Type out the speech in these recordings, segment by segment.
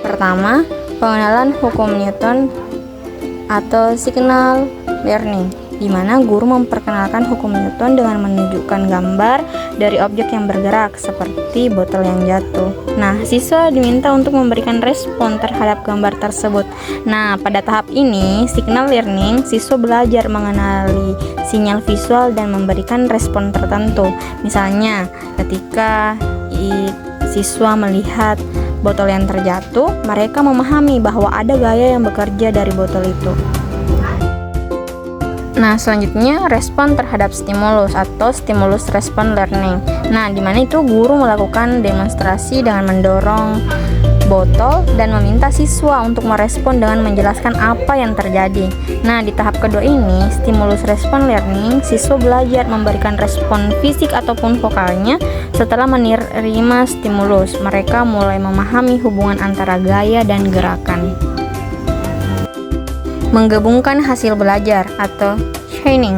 Pertama, pengenalan hukum Newton atau signal learning, di mana guru memperkenalkan hukum Newton dengan menunjukkan gambar dari objek yang bergerak seperti botol yang jatuh. Nah, siswa diminta untuk memberikan respon terhadap gambar tersebut. Nah, pada tahap ini, signal learning, siswa belajar mengenali sinyal visual dan memberikan respon tertentu. Misalnya, ketika siswa melihat botol yang terjatuh, mereka memahami bahwa ada gaya yang bekerja dari botol itu. Nah, selanjutnya respon terhadap stimulus atau stimulus respon learning. Nah, di mana itu guru melakukan demonstrasi dengan mendorong botol dan meminta siswa untuk merespon dengan menjelaskan apa yang terjadi. Nah, di tahap kedua ini, stimulus respon learning, siswa belajar memberikan respon fisik ataupun vokalnya setelah menerima stimulus. Mereka mulai memahami hubungan antara gaya dan gerakan. Menggabungkan hasil belajar atau training.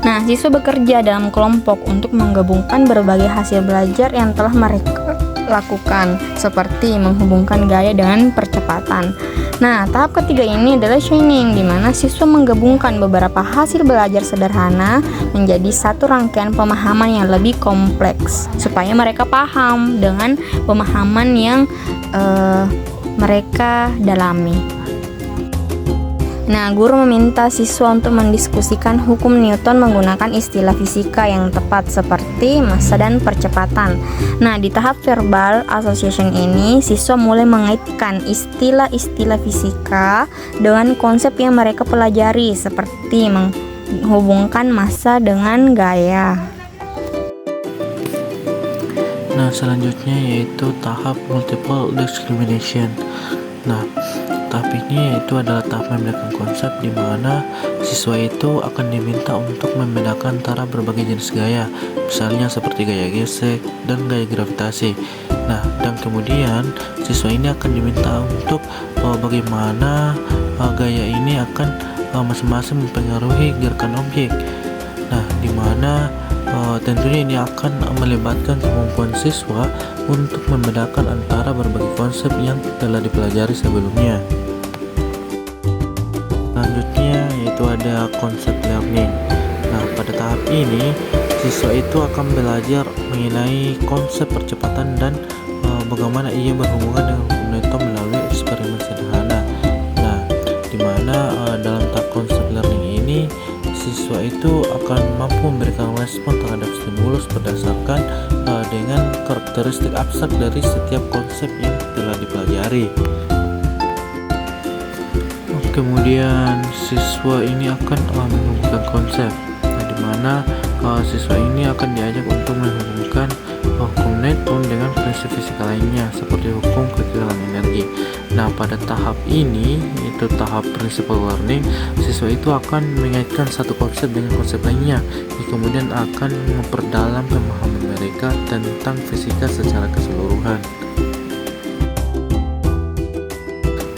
Nah, siswa bekerja dalam kelompok untuk menggabungkan berbagai hasil belajar yang telah mereka lakukan, seperti menghubungkan gaya dengan percepatan. Nah, tahap ketiga ini adalah training, di mana siswa menggabungkan beberapa hasil belajar sederhana menjadi satu rangkaian pemahaman yang lebih kompleks, supaya mereka paham dengan pemahaman yang mereka dalami. Nah, guru meminta siswa untuk mendiskusikan hukum Newton menggunakan istilah fisika yang tepat seperti massa dan percepatan. Nah, di tahap verbal association ini, siswa mulai mengaitkan istilah-istilah fisika dengan konsep yang mereka pelajari seperti menghubungkan massa dengan gaya. Nah, selanjutnya yaitu tahap multiple discrimination. Nah, tahap ini yaitu adalah tahap membedakan konsep, di mana siswa itu akan diminta untuk membedakan antara berbagai jenis gaya, misalnya seperti gaya gesek dan gaya gravitasi. Nah, dan kemudian siswa ini akan diminta untuk bagaimana gaya ini akan masing-masing mempengaruhi gerakan objek. Nah, di mana tentunya ini akan melibatkan kemampuan siswa untuk membedakan antara berbagai konsep yang telah dipelajari sebelumnya. Selanjutnya yaitu ada konsep learning. Nah, pada tahap ini siswa itu akan belajar mengenai konsep percepatan dan bagaimana ia berhubungan dengan hukum Newton melalui eksperimen sederhana. Nah, di mana dalam tahap konsep learning ini siswa itu akan mampu memberikan respon terhadap stimulus berdasarkan dengan karakteristik abstrak dari setiap konsep yang telah dipelajari. Kemudian siswa ini akan menghubungkan konsep, di mana siswa ini akan diajak untuk menghubungkan hukum Newton dengan prinsip fisika lainnya seperti hukum kekerasan energi. Nah, pada tahap ini, yaitu tahap principal learning, siswa itu akan mengaitkan satu konsep dengan konsep lainnya, kemudian akan memperdalam pemahaman mereka tentang fisika secara keseluruhan.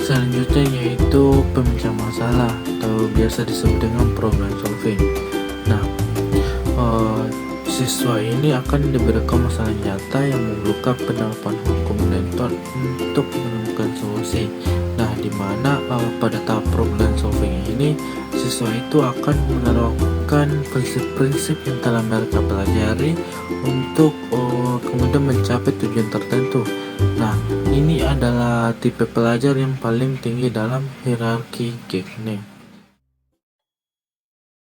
Selanjutnya yaitu pemecahan masalah atau biasa disebut dengan problem solving. Nah, siswa ini akan diberikan masalah nyata yang memerlukan penerapan hukum Newton untuk menemukan solusi. Nah, di mana pada tahap problem solving ini siswa itu akan menerapkan prinsip-prinsip yang telah mereka pelajari untuk kemudian mencapai tujuan tertentu. Nah, ini adalah tipe pelajar yang paling tinggi dalam hierarki Gagné.